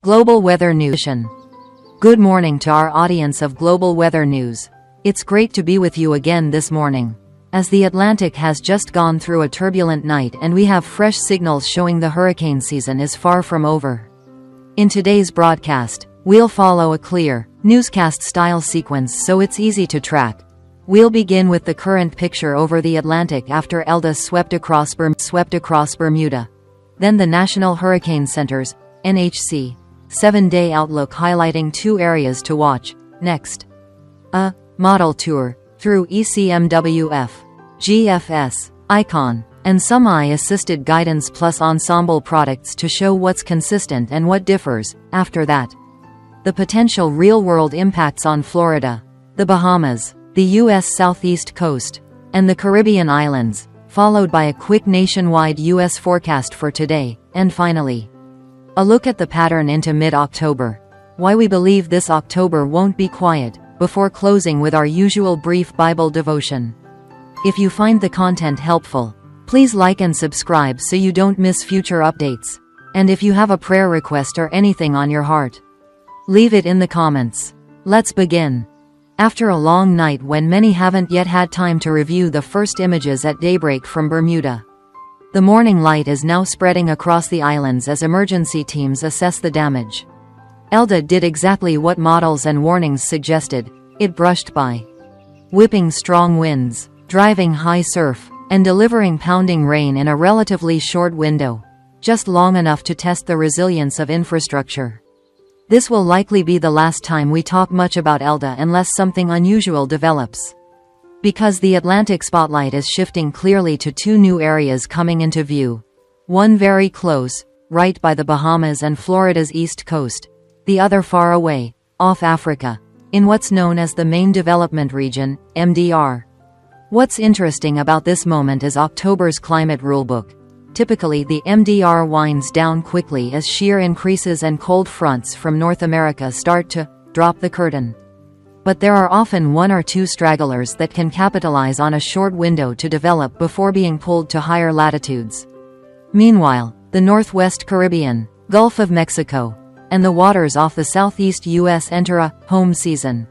Global Weather News. Good morning to our audience of Global Weather News. It's great to be with you again this morning. As the Atlantic has just gone through a turbulent night and we have fresh signals showing the hurricane season is far from over. In today's broadcast, we'll follow a clear, newscast-style sequence so it's easy to track. We'll begin with the current picture over the Atlantic after Elda swept across Bermuda. Then the National Hurricane Center's, NHC, 7-day outlook highlighting 2 areas to watch. Next, a model tour through ECMWF, GFS, ICON, and some AI-assisted guidance plus ensemble products to show what's consistent and what differs. After that, the potential real-world impacts on Florida, the Bahamas, the U.S. Southeast Coast, and the Caribbean islands, followed by a quick nationwide U.S. forecast for today, and finally, a look at the pattern into mid-October, why we believe this October won't be quiet, before closing with our usual brief Bible devotion. If you find the content helpful, please like and subscribe so you don't miss future updates. And if you have a prayer request or anything on your heart, leave it in the comments. Let's begin. After a long night when many haven't yet had time to review the first images at daybreak from Bermuda, the morning light is now spreading across the islands as emergency teams assess the damage. Elda did exactly what models and warnings suggested. It brushed by, whipping strong winds, driving high surf, and delivering pounding rain in a relatively short window, just long enough to test the resilience of infrastructure. This will likely be the last time we talk much about Elda unless something unusual develops. Because the Atlantic spotlight is shifting clearly to 2 new areas coming into view. One very close, right by the Bahamas and Florida's east coast. The other far away, off Africa, in what's known as the Main Development Region, MDR. What's interesting about this moment is October's climate rulebook. Typically the MDR winds down quickly as shear increases and cold fronts from North America start to drop the curtain. But there are often 1 or 2 stragglers that can capitalize on a short window to develop before being pulled to higher latitudes. Meanwhile, the Northwest Caribbean, Gulf of Mexico, and the waters off the southeast U.S. enter a home season,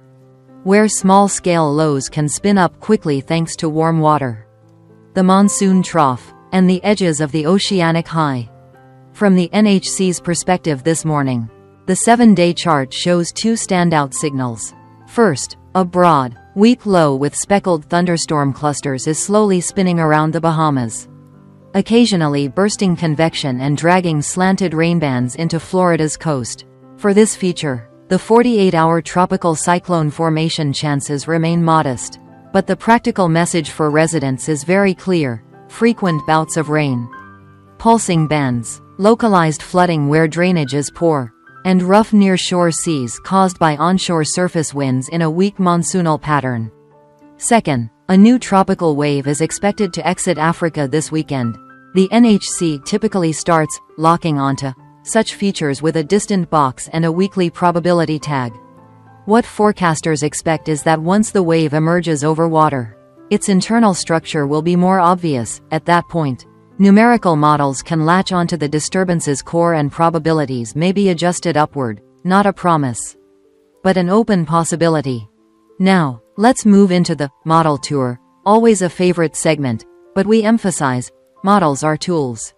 where small-scale lows can spin up quickly thanks to warm water, the monsoon trough, and the edges of the oceanic high. From the NHC's perspective this morning, the 7-day chart shows 2 standout signals. First, a broad, weak low with speckled thunderstorm clusters is slowly spinning around the Bahamas, occasionally bursting convection and dragging slanted rainbands into Florida's coast. For this feature, the 48-hour tropical cyclone formation chances remain modest, but the practical message for residents is very clear: frequent bouts of rain, pulsing bands, localized flooding where drainage is poor, and rough near-shore seas caused by onshore surface winds in a weak monsoonal pattern. Second, a new tropical wave is expected to exit Africa this weekend. The NHC typically starts locking onto such features with a distant box and a weekly probability tag. What forecasters expect is that once the wave emerges over water, its internal structure will be more obvious. At that point, numerical models can latch onto the disturbance's core and probabilities may be adjusted upward, not a promise, but an open possibility. Now, let's move into the model tour, always a favorite segment, but we emphasize, models are tools,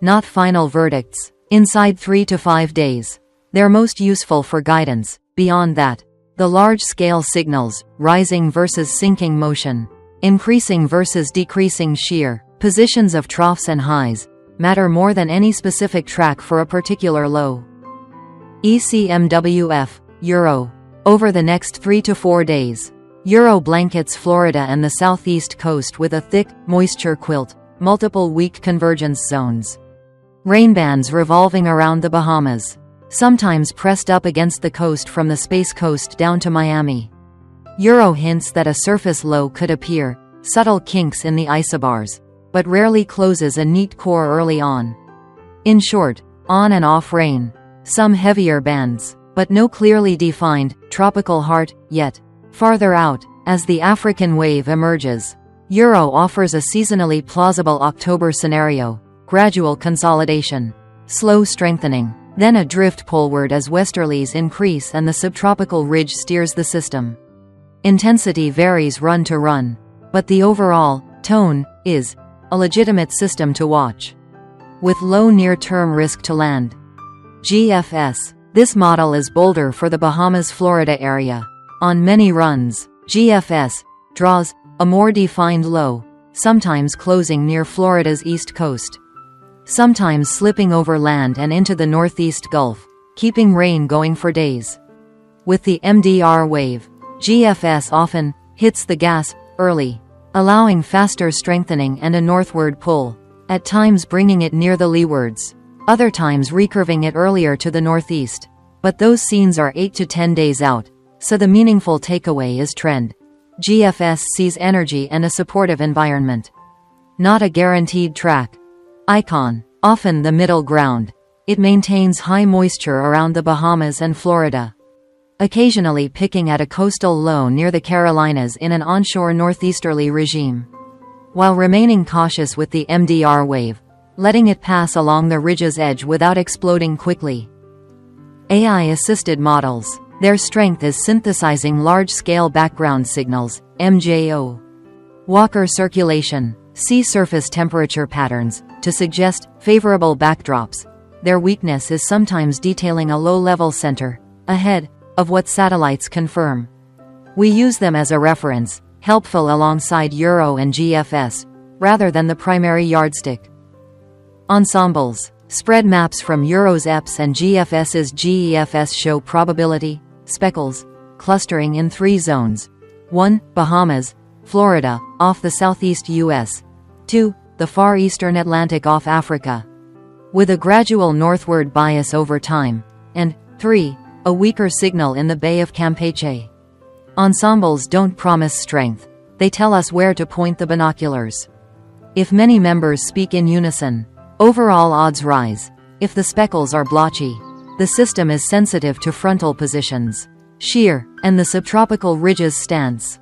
not final verdicts. Inside 3 to 5 days, they're most useful for guidance. Beyond that, the large-scale signals, rising versus sinking motion, increasing versus decreasing shear, positions of troughs and highs, matter more than any specific track for a particular low. ECMWF, Euro. Over the next 3 to 4 days, Euro blankets Florida and the southeast coast with a thick, moisture quilt, multiple weak convergence zones. Rainbands revolving around the Bahamas, sometimes pressed up against the coast from the Space Coast down to Miami. Euro hints that a surface low could appear, subtle kinks in the isobars, but rarely closes a neat core early on. In short, on and off rain, some heavier bands, but no clearly defined tropical heart yet. Farther out, as the African wave emerges, Euro offers a seasonally plausible October scenario: gradual consolidation, slow strengthening, Then a drift poleward as westerlies increase and the subtropical ridge steers the system. Intensity varies run to run, but the overall tone is a legitimate system to watch, with low near-term risk to land. GFS. This model is bolder for the Bahamas-Florida area. On many runs, GFS draws a more defined low, sometimes closing near Florida's east coast, sometimes slipping over land and into the northeast Gulf, keeping rain going for days. With the MDR wave, GFS often hits the gas early, allowing faster strengthening and a northward pull, at times bringing it near the leewards, other times recurving it earlier to the northeast. But those scenes are 8 to 10 days out, so the meaningful takeaway is trend. GFS sees energy and a supportive environment, not a guaranteed track. Icon. Often the middle ground. It maintains high moisture around the Bahamas and Florida, occasionally picking at a coastal low near the Carolinas in an onshore northeasterly regime, while remaining cautious with the MDR wave, letting it pass along the ridge's edge without exploding quickly. AI-assisted models. Their strength is synthesizing large-scale background signals, MJO, Walker circulation, sea surface temperature patterns, to suggest favorable backdrops. Their weakness is sometimes detailing a low-level center, ahead of what satellites confirm. We use them as a reference, helpful alongside Euro and GFS, rather than the primary yardstick. Ensembles. Spread maps from Euro's EPS and GFS's GEFS show probability, speckles, clustering in 3 zones. 1. Bahamas, Florida, off the southeast U.S. 2. The far eastern Atlantic off Africa, with a gradual northward bias over time. And 3. A weaker signal in the Bay of Campeche. Ensembles don't promise strength. They tell us where to point the binoculars. If many members speak in unison, overall odds rise. If the speckles are blotchy, the system is sensitive to frontal positions, shear, and the subtropical ridge's stance.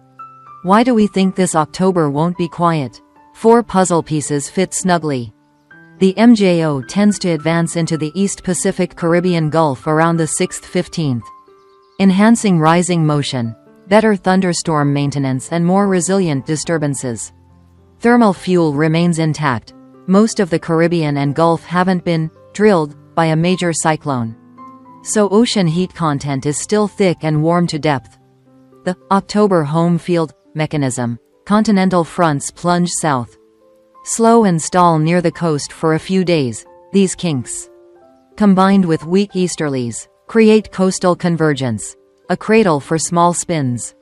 Why do we think this October won't be quiet? 4 puzzle pieces fit snugly. The MJO tends to advance into the East Pacific Caribbean Gulf around the 6th-15th, enhancing rising motion, better thunderstorm maintenance and more resilient disturbances. Thermal fuel remains intact. Most of the Caribbean and Gulf haven't been drilled by a major cyclone, so ocean heat content is still thick and warm to depth. The October home field mechanism. Continental fronts plunge south, slow and stall near the coast for a few days. These kinks, combined with weak easterlies, create coastal convergence, a cradle for small spins.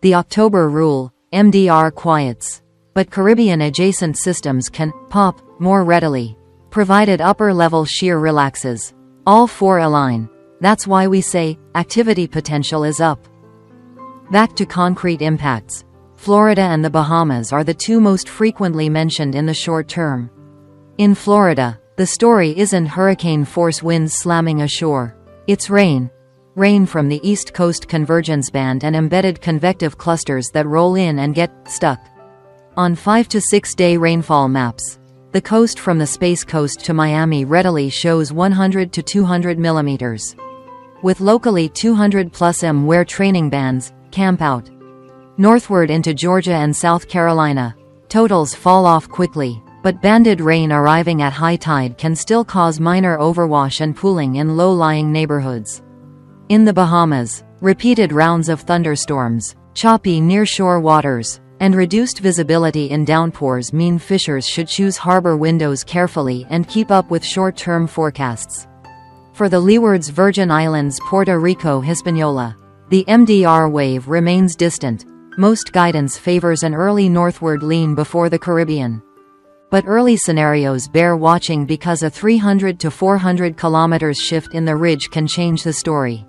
The October rule, MDR quiets, but Caribbean-adjacent systems can pop more readily, provided upper-level shear relaxes. All 4 align. That's why we say, activity potential is up. Back to concrete impacts. Florida and the Bahamas are the 2 most frequently mentioned in the short term. In Florida, the story isn't hurricane-force winds slamming ashore. It's rain. Rain from the East Coast convergence band and embedded convective clusters that roll in and get stuck. On 5 to 6 day rainfall maps, the coast from the Space Coast to Miami readily shows 100 to 200 millimeters, with locally 200 plus m where training bands camp out. Northward into Georgia and South Carolina, totals fall off quickly, but banded rain arriving at high tide can still cause minor overwash and pooling in low-lying neighborhoods. In the Bahamas, repeated rounds of thunderstorms, choppy nearshore waters, and reduced visibility in downpours mean fishers should choose harbor windows carefully and keep up with short-term forecasts. For the leeward's Virgin Islands, Puerto Rico, Hispaniola, the MDR wave remains distant. Most guidance favors an early northward lean before the Caribbean, but early scenarios bear watching because a 300 to 400 kilometers shift in the ridge can change the story.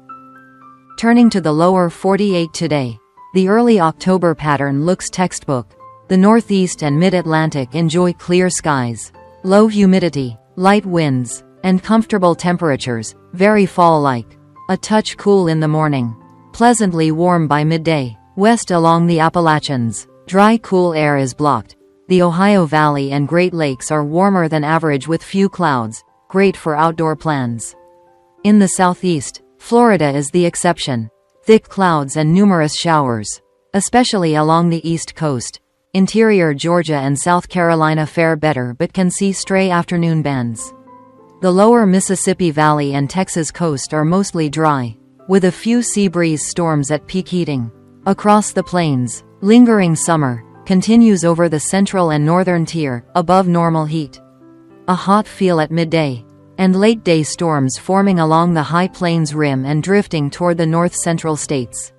Turning to the lower 48 today, the early October pattern looks textbook. The Northeast and Mid-Atlantic enjoy clear skies, low humidity, light winds, and comfortable temperatures, very fall-like. A touch cool in the morning, pleasantly warm by midday. West along the Appalachians, dry cool air is blocked. The Ohio Valley and Great Lakes are warmer than average with few clouds, great for outdoor plans. In the southeast, Florida is the exception. Thick clouds and numerous showers, especially along the east coast. Interior Georgia and South Carolina fare better but can see stray afternoon bands. The lower Mississippi Valley and Texas coast are mostly dry, with a few sea breeze storms at peak heating. Across the plains, lingering summer continues over the central and northern tier, above normal heat. A hot feel at midday, and late-day storms forming along the high plains rim and drifting toward the north-central states.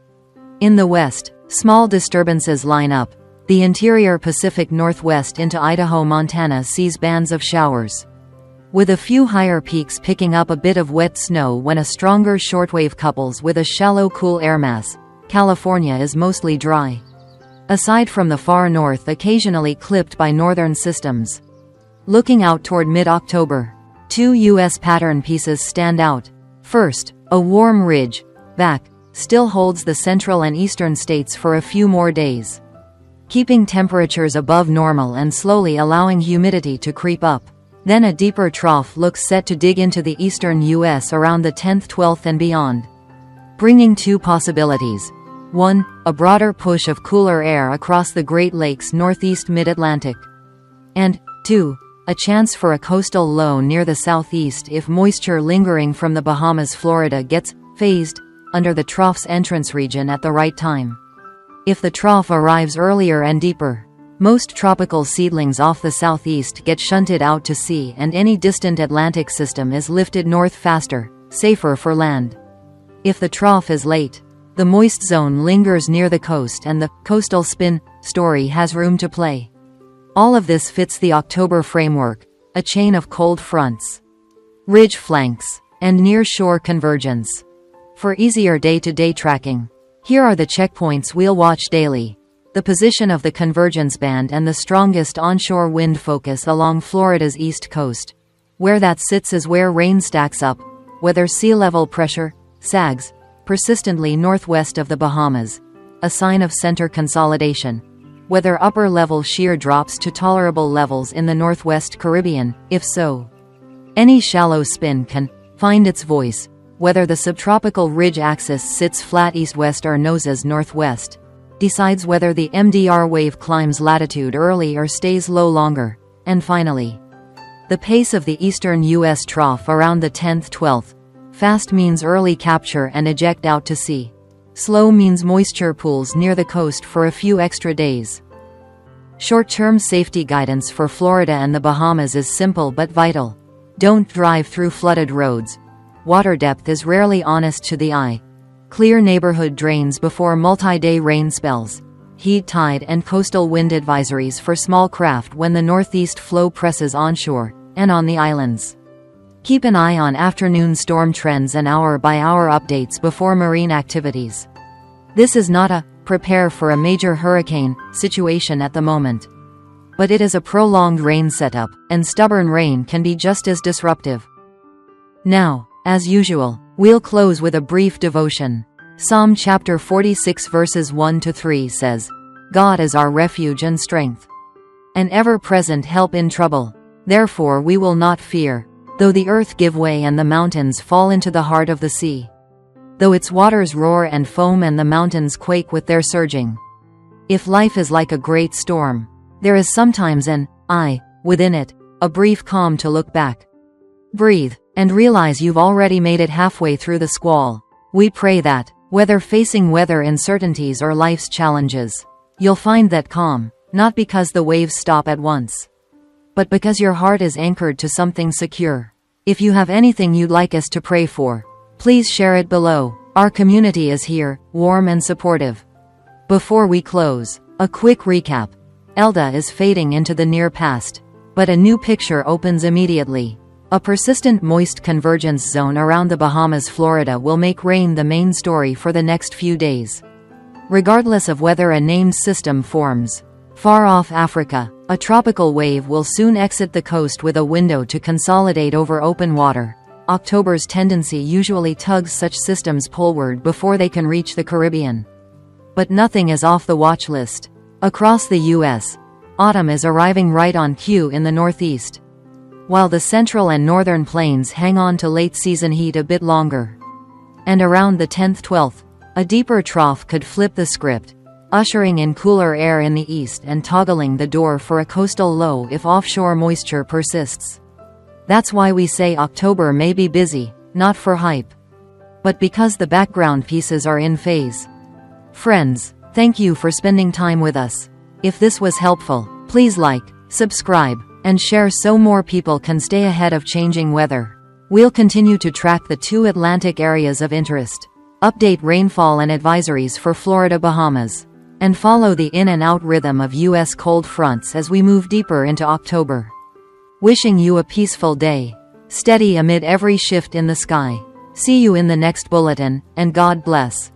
In the west, small disturbances line up. The interior Pacific Northwest into Idaho, Montana sees bands of showers, with a few higher peaks picking up a bit of wet snow when a stronger shortwave couples with a shallow cool air mass. California is mostly dry, aside from the far north occasionally clipped by northern systems. Looking out toward mid-October, two U.S. pattern pieces stand out. First, a warm ridge back still holds the central and eastern states for a few more days, keeping temperatures above normal and slowly allowing humidity to creep up. Then a deeper trough looks set to dig into the eastern U.S. around the 10th, 12th and beyond, bringing two possibilities. 1. A broader push of cooler air across the Great Lakes northeast mid-Atlantic. And 2. A chance for a coastal low near the southeast if moisture lingering from the Bahamas, Florida gets phased under the trough's entrance region at the right time. If the trough arrives earlier and deeper, most tropical seedlings off the southeast get shunted out to sea and any distant Atlantic system is lifted north faster, safer for land. If the trough is late, the moist zone lingers near the coast and the coastal spin story has room to play. All of this fits the October framework, a chain of cold fronts, ridge flanks, and near-shore convergence. For easier day-to-day tracking, here are the checkpoints we'll watch daily. The position of the convergence band and the strongest onshore wind focus along Florida's east coast. Where that sits is where rain stacks up, whether sea level pressure sags persistently northwest of the Bahamas, a sign of center consolidation. Whether upper-level shear drops to tolerable levels in the northwest Caribbean, if so, any shallow spin can find its voice. Whether the subtropical ridge axis sits flat east-west or noses northwest, decides whether the MDR wave climbs latitude early or stays low longer. And finally, the pace of the eastern U.S. trough around the 10th, 12th. Fast means early capture and eject out to sea. Slow means moisture pools near the coast for a few extra days. Short-term safety guidance for Florida and the Bahamas is simple but vital. Don't drive through flooded roads. Water depth is rarely honest to the eye. Clear neighborhood drains before multi-day rain spells. Heat tide and coastal wind advisories for small craft when the northeast flow presses onshore, and on the islands. Keep an eye on afternoon storm trends and hour-by-hour updates before marine activities. This is not a prepare for a major hurricane situation at the moment, but it is a prolonged rain setup, and stubborn rain can be just as disruptive. Now, as usual, we'll close with a brief devotion. Psalm chapter 46 verses 1-3 says, God is our refuge and strength, an ever-present help in trouble. Therefore we will not fear, though the earth give way and the mountains fall into the heart of the sea, though its waters roar and foam and the mountains quake with their surging. If life is like a great storm, there is sometimes an eye within it, a brief calm to look back, breathe, and realize you've already made it halfway through the squall. We pray that, whether facing weather uncertainties or life's challenges, you'll find that calm, not because the waves stop at once, but because your heart is anchored to something secure. If you have anything you'd like us to pray for, please share it below. Our community is here, warm and supportive. Before we close, a quick recap. Elda is fading into the near past, but a new picture opens immediately. A persistent moist convergence zone around the Bahamas, Florida will make rain the main story for the next few days, regardless of whether a named system forms. Far off Africa, a tropical wave will soon exit the coast with a window to consolidate over open water. October's tendency usually tugs such systems poleward before they can reach the Caribbean. But nothing is off the watch list. Across the U.S., autumn is arriving right on cue in the Northeast. while the central and northern plains hang on to late-season heat a bit longer. And around the 10th-12th, a deeper trough could flip the script, ushering in cooler air in the east and toggling the door for a coastal low if offshore moisture persists. That's why we say October may be busy, not for hype, but because the background pieces are in phase. Friends, thank you for spending time with us. If this was helpful, please like, subscribe, and share so more people can stay ahead of changing weather. We'll continue to track the 2 Atlantic areas of interest, update rainfall and advisories for Florida, Bahamas, and follow the in and out rhythm of U.S. cold fronts as we move deeper into October. Wishing you a peaceful day, steady amid every shift in the sky. See you in the next bulletin, and God bless.